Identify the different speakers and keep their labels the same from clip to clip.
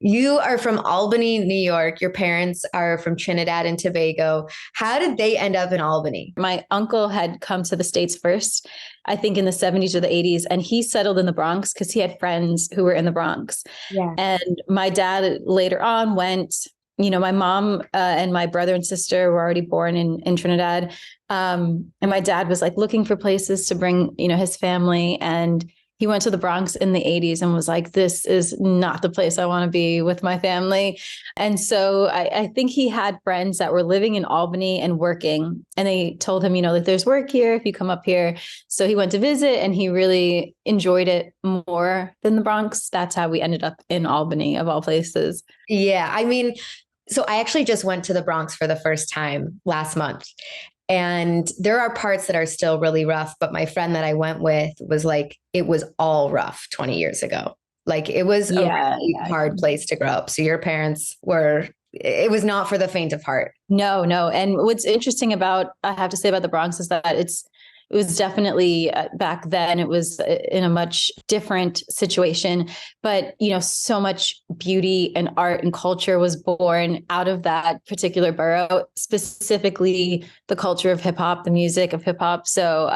Speaker 1: You are from Albany, New York. Your parents are from Trinidad and Tobago. How did they end up in Albany?
Speaker 2: My uncle had come to the States first, I think in the 70s or the 80s, and he settled in the Bronx because he had friends who were in the Bronx.
Speaker 1: Yeah.
Speaker 2: And my dad later on went, my mom and my brother and sister were already born in Trinidad. And my dad was like looking for places to bring, his family. And he went to the Bronx in the 80s and was like, this is not the place I want to be with my family. And so I think he had friends that were living in Albany and working. And they told him, like there's work here if you come up here. So he went to visit and he really enjoyed it more than the Bronx. That's how we ended up in Albany, of all places.
Speaker 1: Yeah. I mean, so I actually just went to the Bronx for the first time last month. And there are parts that are still really rough, but my friend that I went with was like, it was all rough 20 years ago. Like it was a really hard place to grow up. So your parents it was not for the faint of heart.
Speaker 2: No. And what's interesting I have to say about the Bronx is that it was definitely back then, it was in a much different situation, but, so much beauty and art and culture was born out of that particular borough, specifically the culture of hip hop, the music of hip hop. So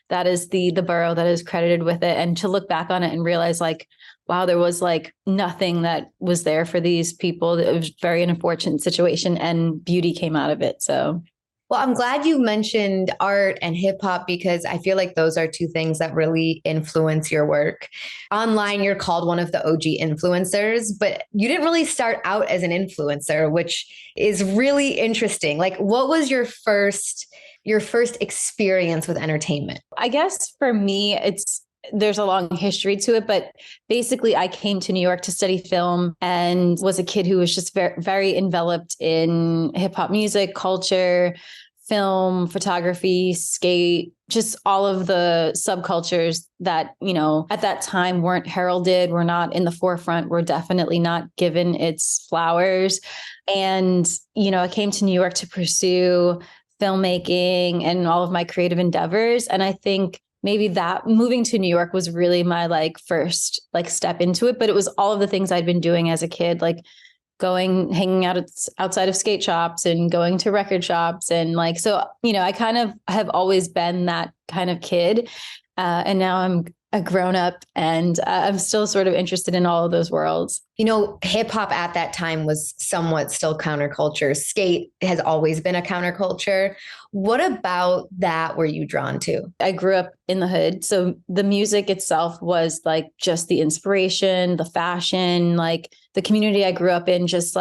Speaker 2: that is the borough that is credited with it. And to look back on it and realize like, wow, there was like nothing that was there for these people. It was very unfortunate situation and beauty came out of it. So
Speaker 1: well, I'm glad you mentioned art and hip hop because I feel like those are two things that really influence your work. Online, you're called one of the OG influencers, but you didn't really start out as an influencer, which is really interesting. Like, what was your first experience with entertainment?
Speaker 2: I guess for me, there's a long history to it, but basically I came to New York to study film and was a kid who was just very, very enveloped in hip hop music, culture, film, photography, skate, just all of the subcultures that, at that time weren't heralded, were not in the forefront, were definitely not given its flowers. And, I came to New York to pursue filmmaking and all of my creative endeavors. And I think maybe that moving to New York was really my first step into it, but it was all of the things I'd been doing as a kid, like hanging out outside of skate shops and going to record shops. And so, I kind of have always been that kind of kid. And now I'm a grown up and I'm still sort of interested in all of those worlds.
Speaker 1: Hip hop at that time was somewhat still counterculture. Skate has always been a counterculture. What about that were you drawn to?
Speaker 2: I grew up in the hood. So the music itself was just the inspiration, the fashion, the community I grew up in, just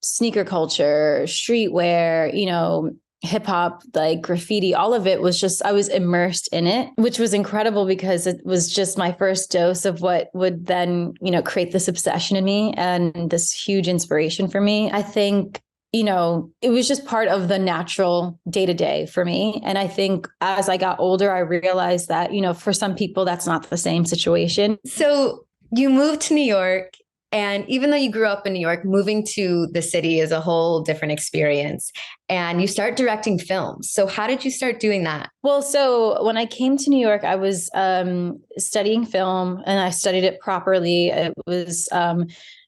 Speaker 2: sneaker culture, streetwear, hip hop, graffiti, all of it was just, I was immersed in it, which was incredible because it was just my first dose of what would then, create this obsession in me and this huge inspiration for me. I think, it was just part of the natural day to day for me. And I think as I got older, I realized that, for some people, that's not the same situation.
Speaker 1: So you moved to New York. And even though you grew up in New York, moving to the city is a whole different experience. And you start directing films. So how did you start doing that?
Speaker 2: Well, so when I came to New York, I was studying film and I studied it properly. It was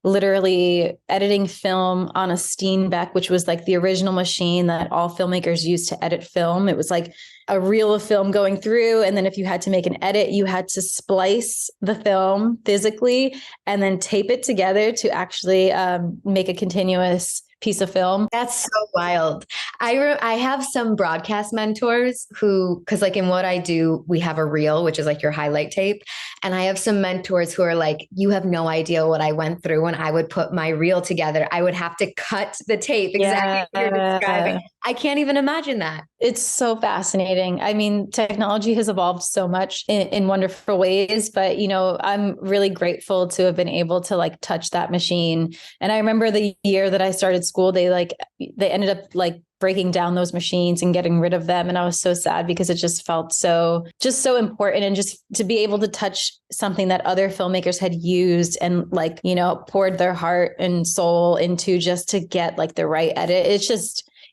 Speaker 2: literally editing film on a Steenbeck, which was the original machine that all filmmakers used to edit film. It was a reel of film going through. And then if you had to make an edit, you had to splice the film physically and then tape it together to actually make a continuous piece of film.
Speaker 1: That's so wild. I have some broadcast mentors who, because in what I do, we have a reel, which is your highlight tape. And I have some mentors who are you have no idea what I went through when I would put my reel together. I would have to cut the tape exactly what you're describing. I can't even imagine that.
Speaker 2: It's so fascinating. I mean, technology has evolved so much in wonderful ways, but, I'm really grateful to have been able to touch that machine. And I remember the year that I started school, they ended up breaking down those machines and getting rid of them. And I was so sad because it just felt so important. And just to be able to touch something that other filmmakers had used and poured their heart and soul into just to get the right edit.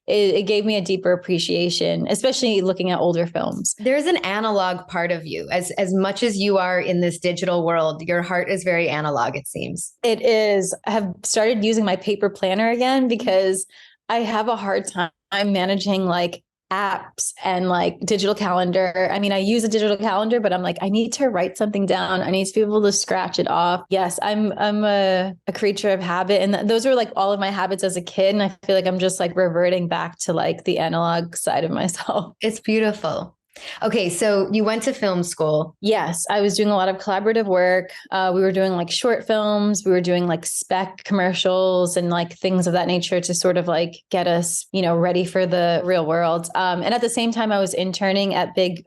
Speaker 2: it gave me a deeper appreciation, especially looking at older films.
Speaker 1: There's an analog part of you. As much as you are in this digital world, your heart is very analog, it seems.
Speaker 2: It is. I have started using my paper planner again because I have a hard time managing like apps and like digital calendar. I mean, I use a digital calendar, but I'm like, I need to write something down. I need to be able to scratch it off. Yes, I'm a creature of habit. And those were like all of my habits as a kid. And I feel like I'm just like reverting back to like the analog side of myself.
Speaker 1: It's beautiful. Okay, so you went to film school.
Speaker 2: Yes, I was doing a lot of collaborative work. We were doing like short films. We were doing like spec commercials and like things of that nature to sort of like get us, ready for the real world. And at the same time, I was interning at big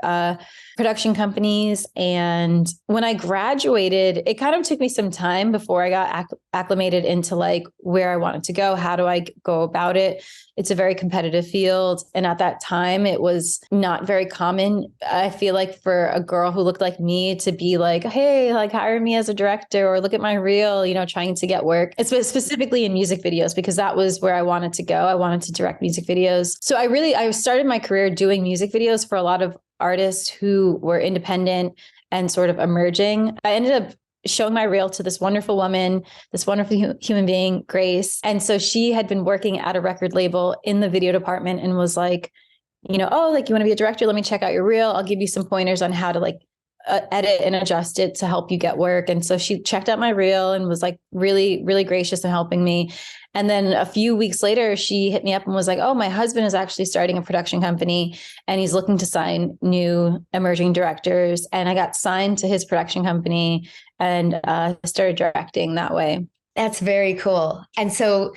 Speaker 2: production companies. And when I graduated, it kind of took me some time before I got acclimated into like where I wanted to go. How do I go about it? It's a very competitive field. And at that time, it was not very common. I feel like for a girl who looked like me to be like, hey, like hire me as a director or look at my reel, trying to get work. It's specifically in music videos because that was where I wanted to go. I wanted to direct music videos. So I started my career doing music videos for a lot of artists who were independent and sort of emerging. I ended up showing my reel to this wonderful woman, this wonderful human being, Grace. And so she had been working at a record label in the video department and was like, oh, like you want to be a director? Let me check out your reel. I'll give you some pointers on how to like edit and adjust it to help you get work. And so she checked out my reel and was like really, really gracious in helping me. And then a few weeks later, she hit me up and was like, oh, my husband is actually starting a production company and he's looking to sign new emerging directors. And I got signed to his production company and started directing that way.
Speaker 1: That's very cool. And so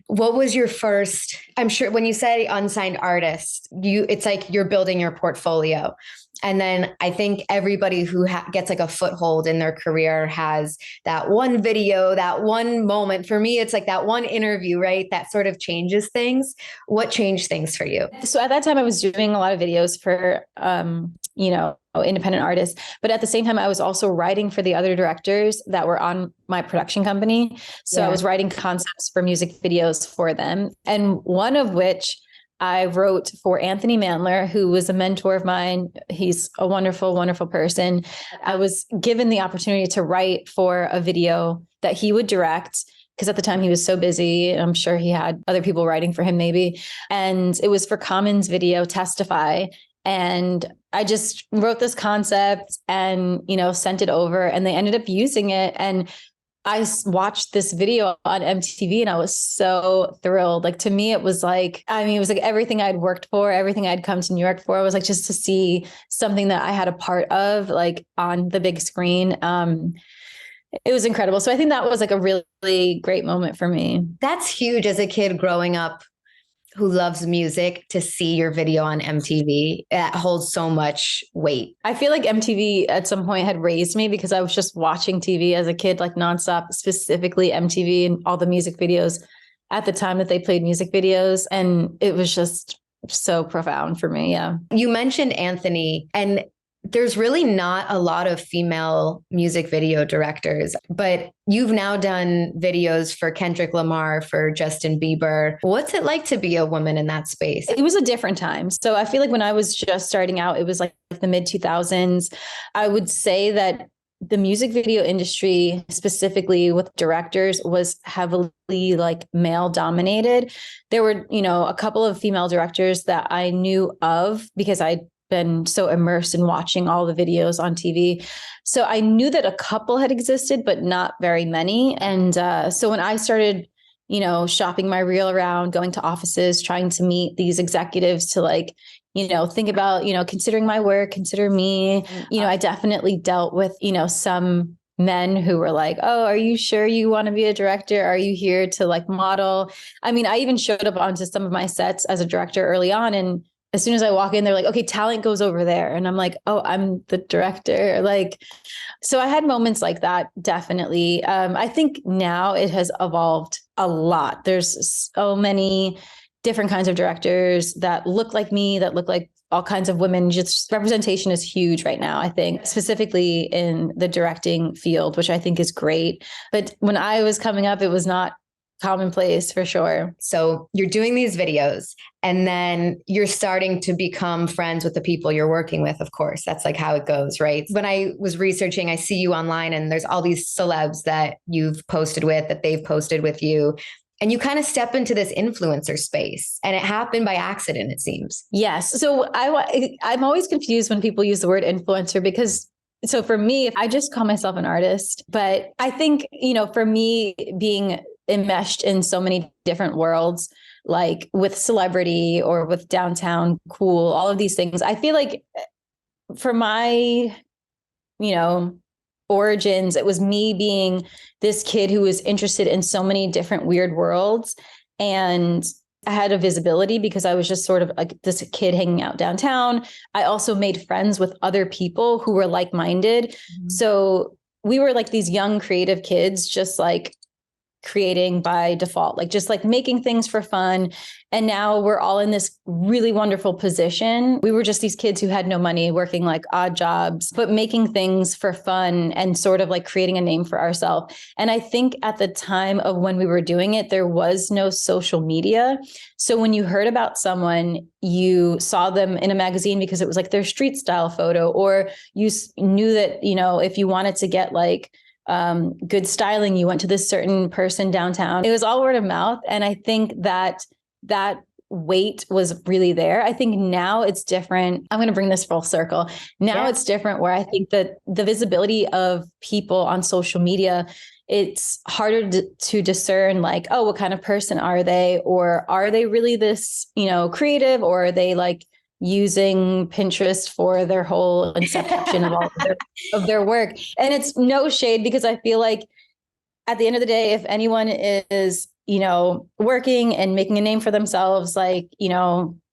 Speaker 1: what was your first, I'm sure when you say unsigned artist, it's like you're building your portfolio. And then I think everybody who gets like a foothold in their career has that one video, that one moment. For me, it's like that one interview, right? That sort of changes things. What changed things for you?
Speaker 2: So at that time I was doing a lot of videos for, independent artists. But at the same time, I was also writing for the other directors that were on my production company. So I was writing concepts for music videos for them. And one of which I wrote for Anthony Mandler, who was a mentor of mine. He's a wonderful, wonderful person. I was given the opportunity to write for a video that he would direct because at the time he was so busy. I'm sure he had other people writing for him maybe. And it was for Common's video, Testify. And I just wrote this concept and, sent it over and they ended up using it. And I watched this video on MTV and I was so thrilled. Like to me, it was like everything I'd worked for, everything I'd come to New York for. Was like just to see something that I had a part of like on the big screen. It was incredible. So I think that was like a really, really great moment for me.
Speaker 1: That's huge as a kid growing up who loves music to see your video on MTV. That holds so much weight.
Speaker 2: I feel like MTV at some point had raised me because I was just watching TV as a kid, like nonstop, specifically MTV and all the music videos at the time that they played music videos. And it was just so profound for me. Yeah.
Speaker 1: You mentioned Anthony, and there's really not a lot of female music video directors, but you've now done videos for Kendrick Lamar, for Justin Bieber. What's it like to be a woman in that space?
Speaker 2: It was a different time. So I feel like when I was just starting out, it was like the mid 2000s. I would say that the music video industry, specifically with directors, was heavily like male dominated. There were, a couple of female directors that I knew of because I'd been so immersed in watching all the videos on TV. So I knew that a couple had existed, but not very many. And so when I started, shopping my reel around, going to offices, trying to meet these executives to like, think about, considering my work, consider me, I definitely dealt with, some men who were like, oh, are you sure you want to be a director? Are you here to like model? I mean, I even showed up onto some of my sets as a director early on, and as soon as I walk in, they're like, okay, talent goes over there. And I'm like, oh, I'm the director. Like, so I had moments like that. Definitely. I think now it has evolved a lot. There's so many different kinds of directors that look like me, that look like all kinds of women. Just representation is huge right now, I think, specifically in the directing field, which I think is great. But when I was coming up, it was not commonplace for sure.
Speaker 1: So you're doing these videos and then you're starting to become friends with the people you're working with. Of course, that's like how it goes, right? When I was researching, I see you online and there's all these celebs that you've posted with, that they've posted with you. And you kind of step into this influencer space, and it happened by accident, it seems.
Speaker 2: Yes. So I'm always confused when people use the word influencer because so for me, I just call myself an artist, but I think, for me being enmeshed in so many different worlds, like with celebrity or with downtown cool, all of these things, I feel like for my, origins, it was me being this kid who was interested in so many different weird worlds. And I had a visibility because I was just sort of like this kid hanging out downtown. I also made friends with other people who were like-minded. Mm-hmm. So we were like these young creative kids, just like creating by default, like just like making things for fun. And now we're all in this really wonderful position. We were just these kids who had no money, working like odd jobs, but making things for fun and sort of like creating a name for ourselves. And I think at the time of when we were doing it, there was no social media. So when you heard about someone, you saw them in a magazine because it was like their street style photo, or you knew that, if you wanted to get like good styling, you went to this certain person downtown. It was all word of mouth. And I think that weight was really there. I think now it's different. I'm going to bring this full circle. Now it's different, where I think that the visibility of people on social media, it's harder to discern like, oh, what kind of person are they? Or are they really this, creative, or are they like using Pinterest for their whole inception of all of their work? And it's no shade, because I feel like at the end of the day, if anyone is, working and making a name for themselves, like,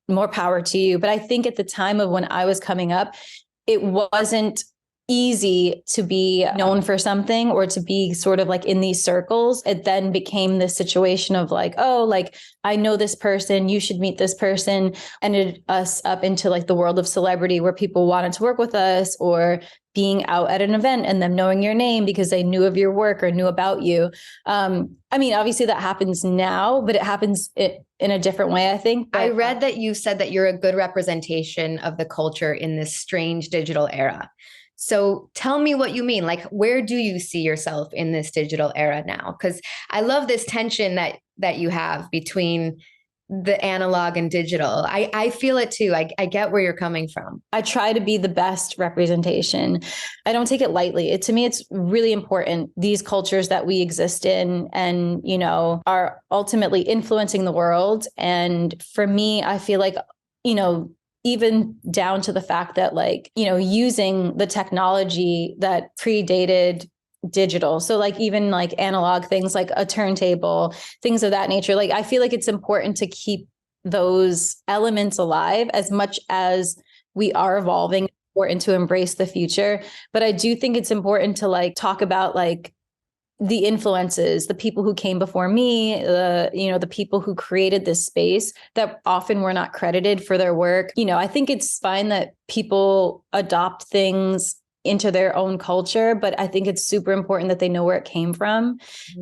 Speaker 2: more power to you. But I think at the time of when I was coming up, it wasn't easy to be known for something or to be sort of like in these circles. It then became this situation of like, oh, like I know this person, you should meet this person, ended us up into like the world of celebrity, where people wanted to work with us, or being out at an event and them knowing your name because they knew of your work or knew about you. I mean, obviously that happens now, but it happens in a different way, I think. But
Speaker 1: I read that you said that you're a good representation of the culture in this strange digital era. So tell me what you mean. Like, where do you see yourself in this digital era now? Because I love this tension that you have between the analog and digital. I feel it too. I get where you're coming from.
Speaker 2: I try to be the best representation. I don't take it lightly. To me, it's really important. These cultures that we exist in and, are ultimately influencing the world. And for me, I feel like, even down to the fact that like, using the technology that predated digital. So like even like analog things like a turntable, things of that nature. Like I feel like it's important to keep those elements alive as much as we are evolving, important to embrace the future. But I do think it's important to like talk about like the influences, the people who came before me, the people who created this space that often were not credited for their work. I think it's fine that people adopt things into their own culture, but I think it's super important that they know where it came from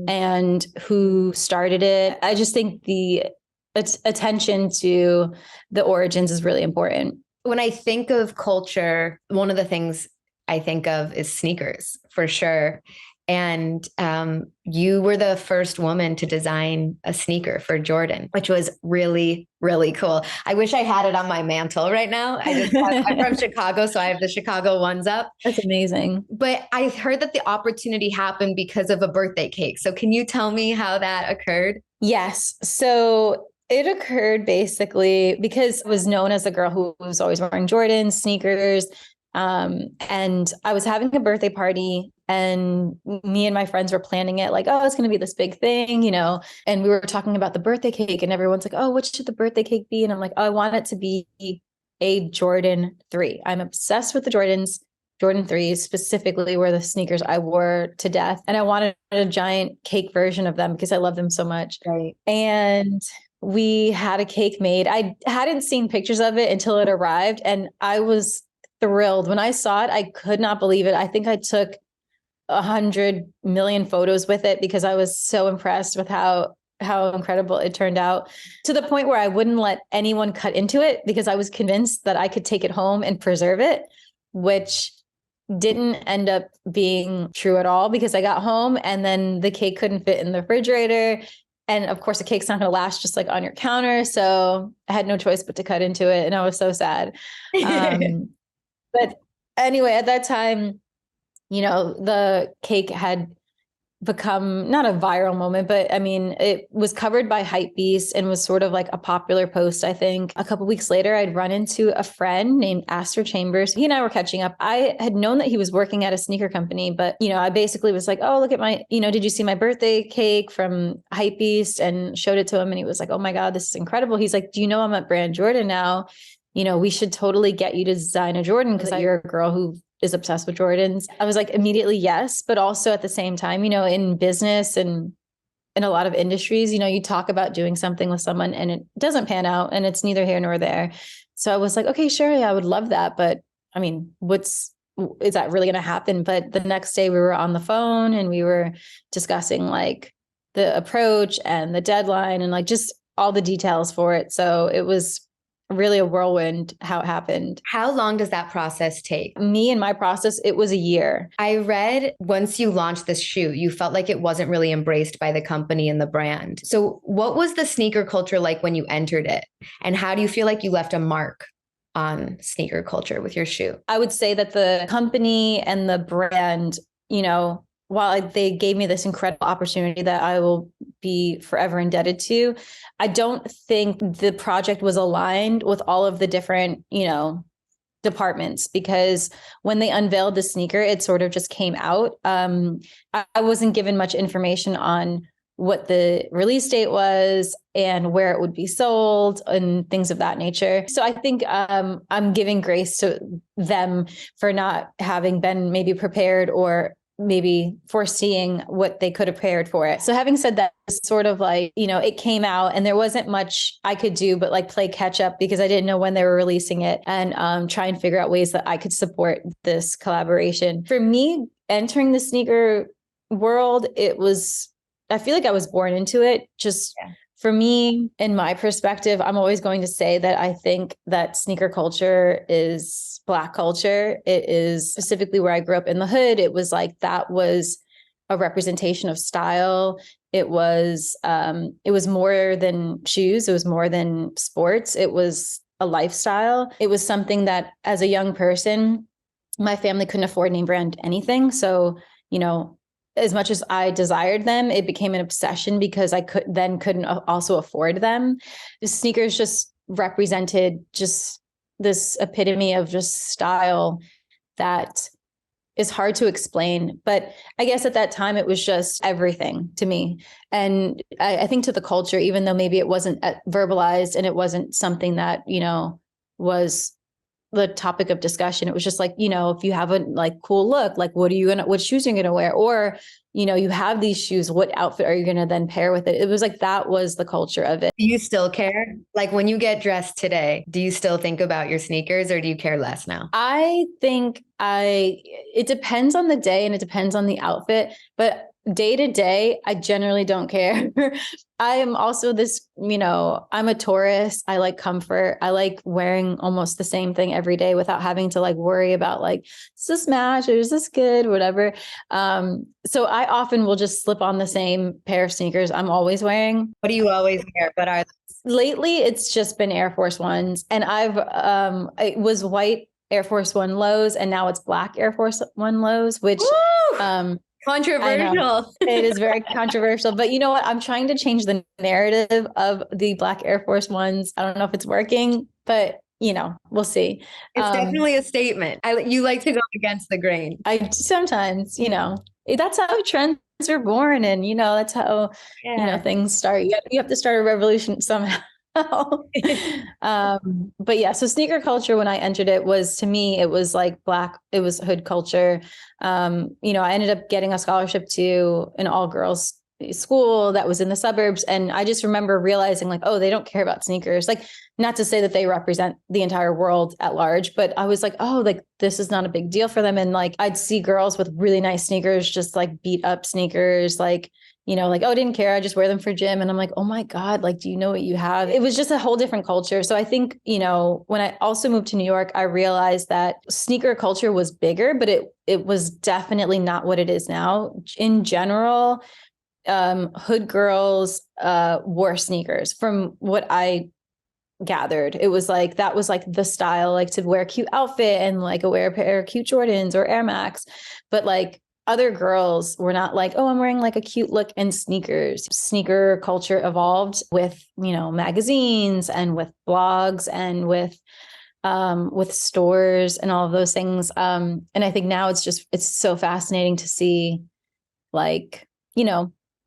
Speaker 2: and who started it. I just think the attention to the origins is really important.
Speaker 1: When I think of culture, one of the things I think of is sneakers, for sure. And you were the first woman to design a sneaker for Jordan, which was really, really cool. I wish I had it on my mantle right now. I'm from Chicago, so I have the Chicago ones up.
Speaker 2: That's amazing.
Speaker 1: But I heard that the opportunity happened because of a birthday cake. So can you tell me how that occurred?
Speaker 2: Yes. So it occurred basically because I was known as a girl who was always wearing Jordans, sneakers. And I was having a birthday party and me and my friends were planning it like, oh, it's going to be this big thing, and we were talking about the birthday cake and everyone's like, oh, what should the birthday cake be? And I'm like, oh, I want it to be a Jordan 3. I'm obsessed with the Jordans. Jordan 3s specifically were the sneakers I wore to death. And I wanted a giant cake version of them because I love them so much.
Speaker 1: Right.
Speaker 2: And we had a cake made. I hadn't seen pictures of it until it arrived. And I was thrilled. When I saw it, I could not believe it. I think I took 100 million photos with it because I was so impressed with how how incredible it turned out, to the point where I wouldn't let anyone cut into it because I was convinced that I could take it home and preserve it, which didn't end up being true at all, because I got home and then the cake couldn't fit in the refrigerator. And of course, the cake's not going to last just like on your counter. So I had no choice but to cut into it. And I was so sad. But anyway, at that time, the cake had become not a viral moment, but I mean, it was covered by Hypebeast and was sort of like a popular post. I think a couple of weeks later, I'd run into a friend named Astor Chambers. He and I were catching up. I had known that he was working at a sneaker company, but, I basically was like, oh, look at my, did you see my birthday cake from Hypebeast? And showed it to him. And he was like, oh my God, this is incredible. He's like, do you know I'm at Brand Jordan now? We should totally get you to design a Jordan because you're a girl who is obsessed with Jordans. I was like, immediately yes, but also at the same time, in business and in a lot of industries, you talk about doing something with someone and it doesn't pan out and it's neither here nor there. So I was like, okay, sure, yeah, I would love that. But I mean, is that really going to happen? But the next day we were on the phone and we were discussing like the approach and the deadline and like just all the details for it. So it was really a whirlwind how it happened.
Speaker 1: How long does that process take?
Speaker 2: Me and my process, it was a year.
Speaker 1: I read once you launched this shoe, you felt like it wasn't really embraced by the company and the brand. So what was the sneaker culture like when you entered it? And how do you feel like you left a mark on sneaker culture with your shoe?
Speaker 2: I would say that the company and the brand, while they gave me this incredible opportunity that I will be forever indebted to, I don't think the project was aligned with all of the different, departments, because when they unveiled the sneaker, it sort of just came out. I wasn't given much information on what the release date was and where it would be sold and things of that nature. So I think I'm giving grace to them for not having been maybe prepared or maybe foreseeing what they could have prepared for it. So having said that, it's sort of like, it came out and there wasn't much I could do but like play catch up because I didn't know when they were releasing it and try and figure out ways that I could support this collaboration. For me, entering the sneaker world, I feel like I was born into it. For me, in my perspective, I'm always going to say that I think that sneaker culture is Black culture. It is specifically where I grew up in the hood. It was like that was a representation of style. It was more than shoes. It was more than sports. It was a lifestyle. It was something that as a young person, my family couldn't afford name brand anything. So, as much as I desired them, it became an obsession because I couldn't also afford them. The sneakers just represented just this epitome of just style that is hard to explain. But I guess at that time, it was just everything to me. And I think to the culture, even though maybe it wasn't verbalized and it wasn't something that, was the topic of discussion. It was just like, if you have a like cool look, like what shoes are you going to wear? Or, you have these shoes, what outfit are you going to then pair with it? It was like, that was the culture of it.
Speaker 1: Do you still care? Like when you get dressed today, do you still think about your sneakers or do you care less now?
Speaker 2: I think it depends on the day and it depends on the outfit, but day to day, I generally don't care. I am also I'm a Taurus. I like comfort. I like wearing almost the same thing every day without having to like worry about like, is this match or is this good, whatever. So I often will just slip on the same pair of sneakers I'm always wearing.
Speaker 1: What do you always wear?
Speaker 2: Lately, it's just been Air Force Ones, and it was white Air Force One lows, and now it's black Air Force One lows, which
Speaker 1: controversial.
Speaker 2: It is very controversial, but you know what? I'm trying to change the narrative of the black Air Force Ones. I don't know if it's working, but we'll see.
Speaker 1: It's definitely a statement. You like to go against the grain.
Speaker 2: I sometimes, that's how trends are born, and that's how things start. You have to start a revolution somehow. But yeah, so sneaker culture, when I entered it, to me, it was like it was hood culture. I ended up getting a scholarship to an all girls school that was in the suburbs. And I just remember realizing like, oh, they don't care about sneakers. Like, not to say that they represent the entire world at large, but I was like, oh, like this is not a big deal for them. And like, I'd see girls with really nice sneakers, just like beat up sneakers, like, like, oh, I didn't care. I just wear them for gym. And I'm like, oh my God, like, do you know what you have? It was just a whole different culture. So I think, when I also moved to New York, I realized that sneaker culture was bigger, but it was definitely not what it is now. In general, hood girls wore sneakers from what I gathered. It was like, that was like the style, like to wear a cute outfit and like wear a pair of cute Jordans or Air Max. But like other girls were not like, oh, I'm wearing like a cute look and sneakers. Sneaker culture evolved with, magazines and with blogs and with stores and all of those things. And I think now it's so fascinating to see like,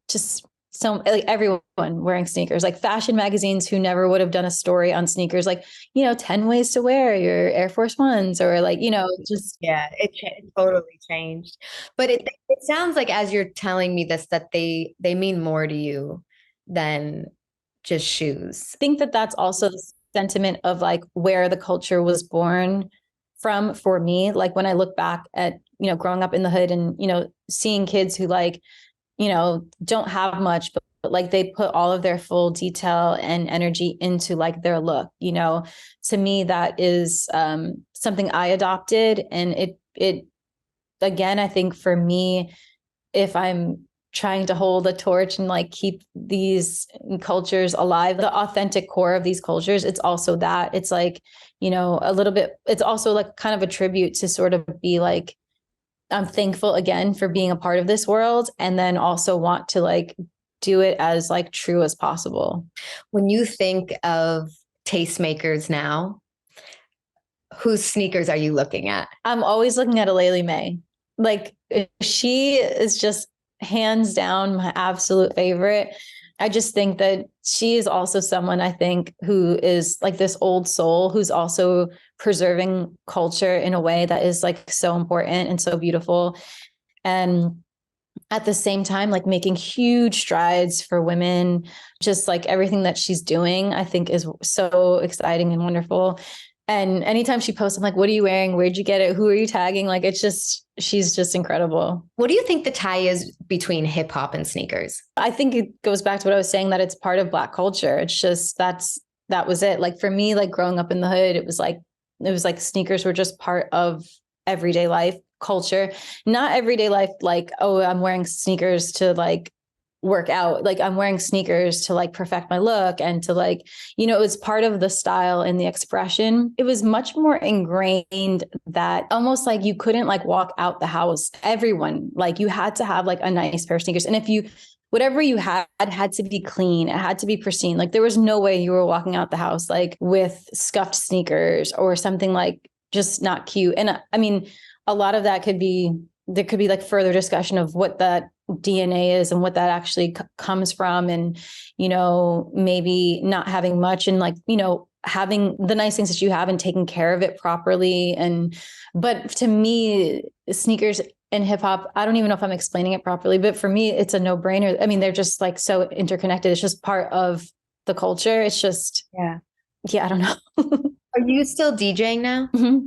Speaker 2: just so like everyone wearing sneakers, like fashion magazines who never would have done a story on sneakers, like, 10 ways to wear your Air Force Ones, or like, just.
Speaker 1: Yeah, it totally changed. But it sounds like as you're telling me this, that they mean more to you than just shoes.
Speaker 2: I think that that's also the sentiment of like where the culture was born from for me. Like when I look back at, growing up in the hood and, seeing kids who like, don't have much, but like they put all of their full detail and energy into like their look, to me, that is something I adopted. And it, again, I think for me, if I'm trying to hold a torch and like keep these cultures alive, the authentic core of these cultures, it's also that it's like, a little bit, it's also like kind of a tribute to sort of be like, I'm thankful again for being a part of this world, and then also want to like do it as like true as possible.
Speaker 1: When you think of tastemakers now, whose sneakers are you looking at?
Speaker 2: I'm always looking at Aleli May. Like she is just hands down my absolute favorite. I just think that she is also someone I think who is like this old soul who's also preserving culture in a way that is like so important and so beautiful. And at the same time, like making huge strides for women, just like everything that she's doing, I think is so exciting and wonderful. And anytime she posts, I'm like, what are you wearing? Where'd you get it? Who are you tagging? Like, she's just incredible.
Speaker 1: What do you think the tie is between hip hop and sneakers?
Speaker 2: I think it goes back to what I was saying, that it's part of Black culture. It's just, that was it. Like for me, like growing up in the hood, it was like sneakers were just part of everyday life culture, not everyday life. Like, oh, I'm wearing sneakers to like work out. Like I'm wearing sneakers to like perfect my look and to like, it was part of the style and the expression. It was much more ingrained that almost like you couldn't like walk out the house. Everyone, like you had to have like a nice pair of sneakers. And if you, whatever you had to be clean. It had to be pristine. Like there was no way you were walking out the house like with scuffed sneakers or something like just not cute. And I mean, a lot of that there could be like further discussion of what that DNA is and what that actually comes from. And, maybe not having much and like, having the nice things that you have and taking care of it properly. But to me, sneakers and hip hop, I don't even know if I'm explaining it properly, but for me, it's a no brainer. I mean, they're just like so interconnected. It's just part of the culture. It's just, yeah, I don't know.
Speaker 1: Are you still DJing now?
Speaker 2: Mm-hmm.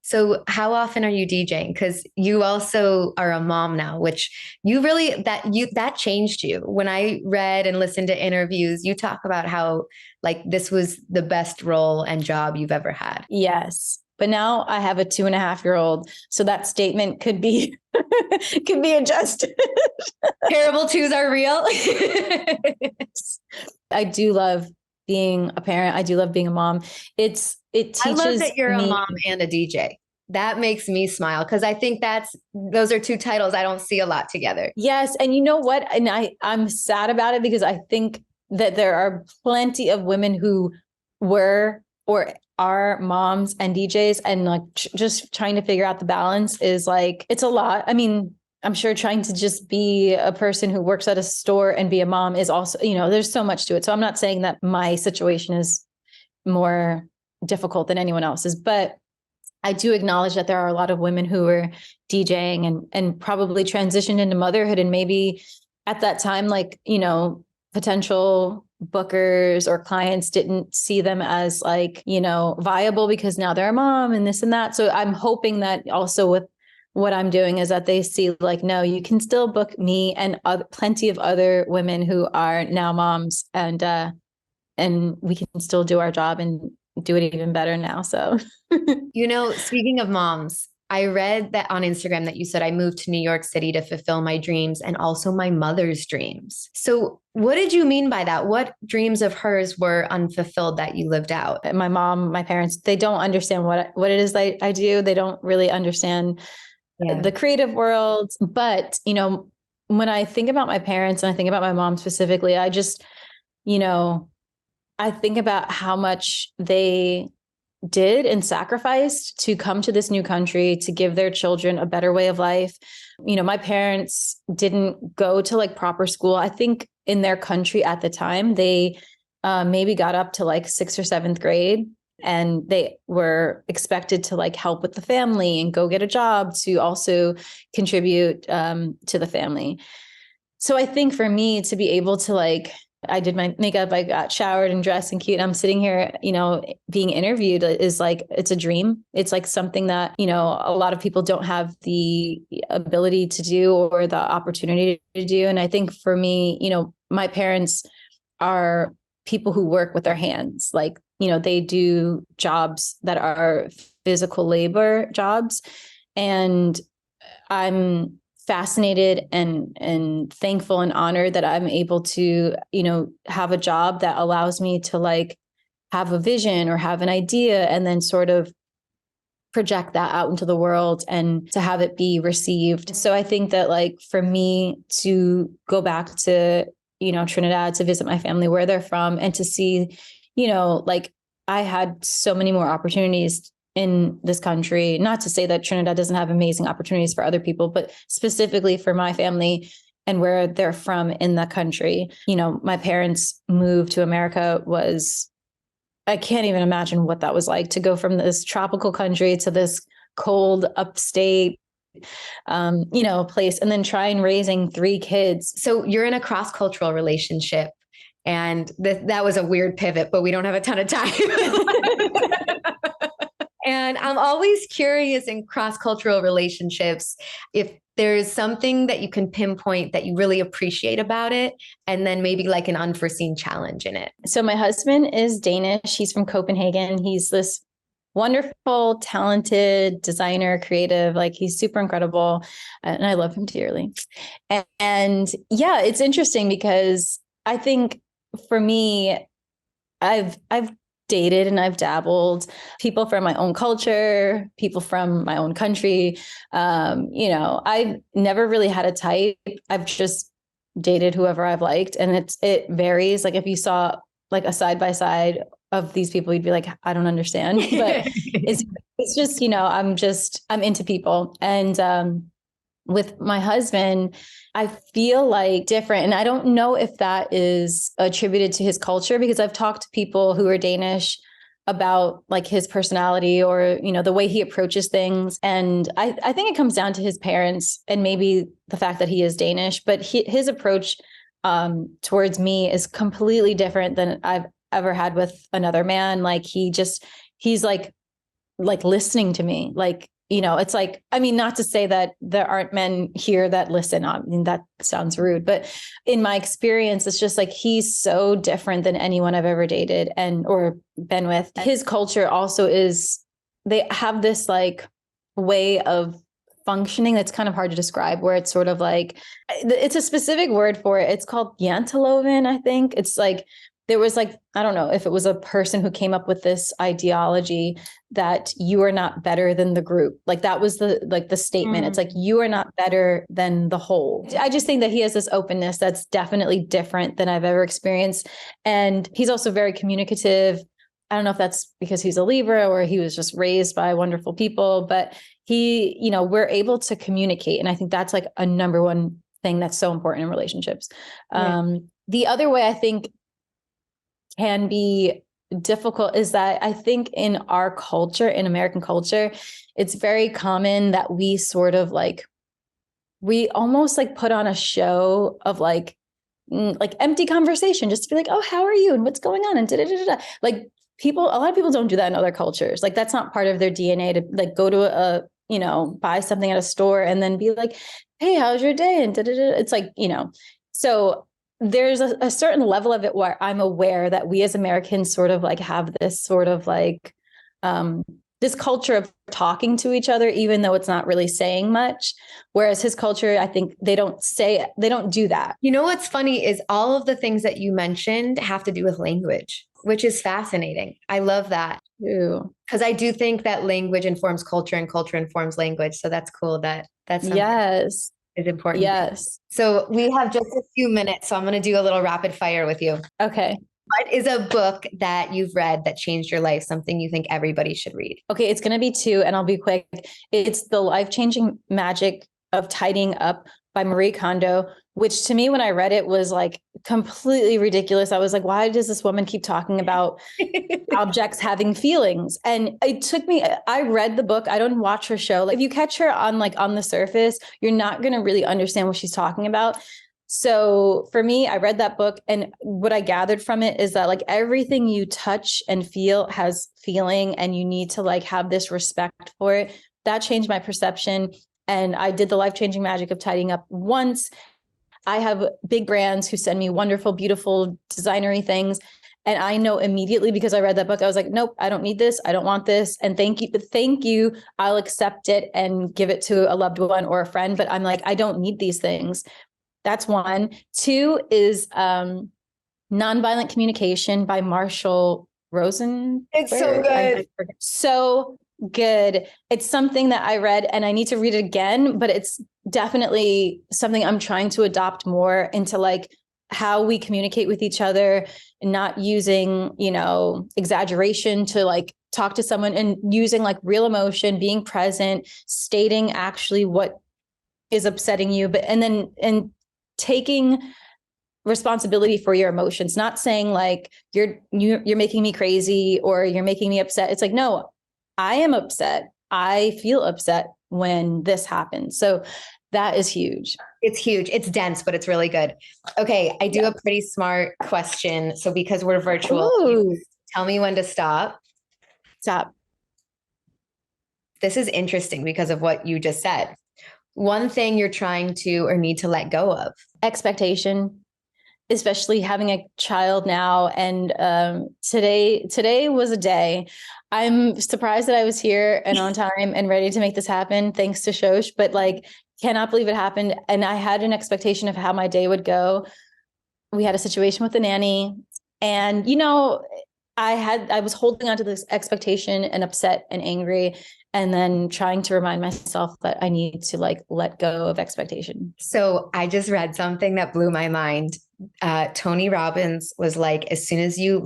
Speaker 1: So how often are you DJing? Because you also are a mom now, which that changed you. When I read and listened to interviews, you talk about how like this was the best role and job you've ever had.
Speaker 2: Yes. But now I have a 2.5-year-old. So that statement could be adjusted.
Speaker 1: Terrible twos are real.
Speaker 2: I do love being a parent. I do love being a mom. It teaches
Speaker 1: I love that you're
Speaker 2: me,
Speaker 1: a mom and a DJ. That makes me smile because I think those are two titles I don't see a lot together.
Speaker 2: Yes. And you know what? And I'm sad about it because I think that there are plenty of women who were or are moms and DJs, and like just trying to figure out the balance is like, it's a lot. I mean, I'm sure trying to just be a person who works at a store and be a mom is also, there's so much to it. So I'm not saying that my situation is more difficult than anyone else's, but I do acknowledge that there are a lot of women who are DJing and probably transitioned into motherhood and maybe at that time, like, potential bookers or clients didn't see them as like, viable because now they're a mom and this and that. So I'm hoping that also with what I'm doing is that they see like, no, you can still book me and plenty of other women who are now moms, and we can still do our job and do it even better now. So,
Speaker 1: Speaking of moms, I read that on Instagram that you said I moved to New York City to fulfill my dreams and also my mother's dreams. So, what did you mean by that? What dreams of hers were unfulfilled that you lived out?
Speaker 2: my mom, my parents, they don't understand what it is that I do. They don't really understand the creative world. But, when I think about my parents and I think about my mom specifically, I just, I think about how much they did and sacrificed to come to this new country to give their children a better way of life. My parents didn't go to like proper school. I think in their country at the time, they maybe got up to like 6th or 7th grade, and they were expected to like help with the family and go get a job to also contribute to the family. So I think for me to be able to like, I did my makeup, I got showered and dressed and cute, and I'm sitting here, being interviewed is like, it's a dream. It's like something that, a lot of people don't have the ability to do or the opportunity to do. And I think for me, my parents are people who work with their hands. Like, they do jobs that are physical labor jobs. And I'm fascinated and thankful and honored that I'm able to, have a job that allows me to like have a vision or have an idea and then sort of project that out into the world and to have it be received. So I think that like for me to go back to, Trinidad to visit my family where they're from and to see, like I had so many more opportunities in this country. Not to say that Trinidad doesn't have amazing opportunities for other people, but specifically for my family and where they're from in the country. My parents moved to America I can't even imagine what that was like to go from this tropical country to this cold upstate place, and then try and raising 3 kids.
Speaker 1: So you're in a cross-cultural relationship, and that was a weird pivot, but we don't have a ton of time. And I'm always curious in cross-cultural relationships, if there's something that you can pinpoint that you really appreciate about it, and then maybe like an unforeseen challenge in it.
Speaker 2: So my husband is Danish. He's from Copenhagen. He's this wonderful, talented designer, creative, like he's super incredible. And I love him dearly. And yeah, it's interesting because I think for me, I've dated and I've dabbled people from my own culture, people from my own country. I've never really had a type. I've just dated whoever I've liked. And it varies. Like if you saw like a side by side of these people, you'd be like, I don't understand, but it's just, I'm into people. And, with my husband, I feel like different. And I don't know if that is attributed to his culture, because I've talked to people who are Danish about like his personality or, the way he approaches things. And I think it comes down to his parents and maybe the fact that he is Danish, but his approach towards me is completely different than I've ever had with another man. Like he's like listening to me, like, it's like, I mean, not to say that there aren't men here that listen. I mean, that sounds rude, but in my experience, it's just like, he's so different than anyone I've ever dated or been with. His culture also they have this like way of functioning that's kind of hard to describe, where it's sort of like, it's a specific word for it. It's called janteloven, I think. It's like, there was like, I don't know if it was a person who came up with this ideology that you are not better than the group. Like that was the statement. It's like, you are not better than the whole. I just think that he has this openness that's definitely different than I've ever experienced. And he's also very communicative. I don't know if that's because he's a Libra or he was just raised by wonderful people, but we're able to communicate. And I think that's like a number one thing that's so important in relationships. Yeah. The other way I think can be difficult is that I think in our culture, in American culture, it's very common that we sort of like we almost like put on a show of like empty conversation just to be like, oh, how are you? And what's going on? And da-da-da-da-da. Like a lot of people don't do that in other cultures. Like that's not part of their DNA to like go to buy something at a store and then be like, hey, how's your day? And da-da-da. It's like, so there's a certain level of it where I'm aware that we as Americans sort of like have this sort of like, this culture of talking to each other, even though it's not really saying much. Whereas his culture, I think they don't do that.
Speaker 1: You know, what's funny is all of the things that you mentioned have to do with language, which is fascinating. I love that. Because I do think that language informs culture and culture informs language. So that's cool that's
Speaker 2: yes.
Speaker 1: Is important.
Speaker 2: Yes.
Speaker 1: So we have just a few minutes. So I'm going to do a little rapid fire with you.
Speaker 2: Okay.
Speaker 1: What is a book that you've read that changed your life? Something you think everybody should read?
Speaker 2: Okay, it's going to be two, and I'll be quick. It's The Life-Changing Magic of Tidying Up by Marie Kondo, which to me, when I read it, was like completely ridiculous. I was like, why does this woman keep talking about objects having feelings? And it took me, I read the book. I don't watch her show. Like if you catch her on the surface, you're not going to really understand what she's talking about. So for me, I read that book, and what I gathered from it is that like everything you touch and feel has feeling, and you need to like have this respect for it. That changed my perception. And I did The Life-Changing Magic of Tidying Up once. I have big brands who send me wonderful, beautiful designery things. And I know immediately, because I read that book, I was like, nope, I don't need this. I don't want this. And thank you, but thank you. I'll accept it and give it to a loved one or a friend. But I'm like, I don't need these things. That's one. Two is Nonviolent Communication by Marshall Rosen.
Speaker 1: It's so good.
Speaker 2: So good. It's something that I read and I need to read it again, but it's definitely something I'm trying to adopt more into like how we communicate with each other, and not using, exaggeration to like talk to someone, and using like real emotion, being present, stating actually what is upsetting you, and taking responsibility for your emotions, not saying like you're making me crazy or you're making me upset. It's like, no, I am upset. I feel upset when this happens. So that is huge.
Speaker 1: It's huge. It's dense, but it's really good. Okay. I do a pretty smart question. So because we're virtual, tell me when to stop.
Speaker 2: Stop.
Speaker 1: This is interesting because of what you just said. One thing you're trying to or need to let go of.
Speaker 2: Expectation, especially having a child now. And today was a day. I'm surprised that I was here and on time and ready to make this happen, thanks to Shosh, but like, cannot believe it happened. And I had an expectation of how my day would go. We had a situation with the nanny, and I was holding on to this expectation and upset and angry, and then trying to remind myself that I need to like let go of expectation.
Speaker 1: So I just read something that blew my mind. Tony Robbins was like, as soon as you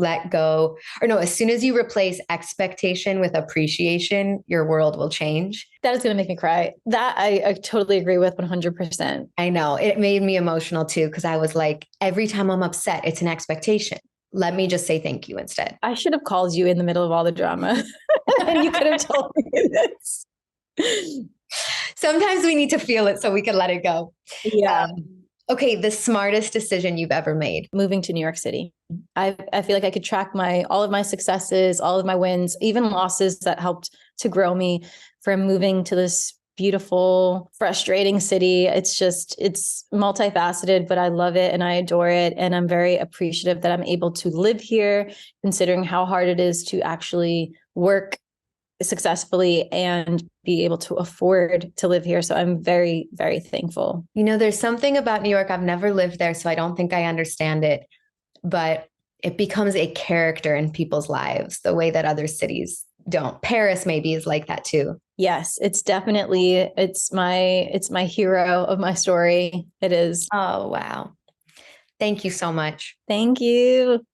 Speaker 1: replace expectation with appreciation, your world will change.
Speaker 2: That is going to make me cry. That I totally agree with 100%.
Speaker 1: I know. It made me emotional too, because I was like, every time I'm upset, it's an expectation. Let me just say thank you instead.
Speaker 2: I should have called you in the middle of all the drama and you could have told me this.
Speaker 1: Sometimes we need to feel it so we can let it go.
Speaker 2: Yeah.
Speaker 1: Okay. The smartest decision you've ever made.
Speaker 2: Moving to New York City. I feel like I could track all of my successes, all of my wins, even losses that helped to grow me from moving to this beautiful, frustrating city. It's multifaceted, but I love it and I adore it. And I'm very appreciative that I'm able to live here, considering how hard it is to actually work successfully and be able to afford to live here. So I'm very, very thankful.
Speaker 1: There's something about New York. I've never lived there, so I don't think I understand it, but it becomes a character in people's lives the way that other cities don't. Paris maybe is like that too.
Speaker 2: Yes, it's my hero of my story. It is.
Speaker 1: Oh, wow. Thank you so much.
Speaker 2: Thank you.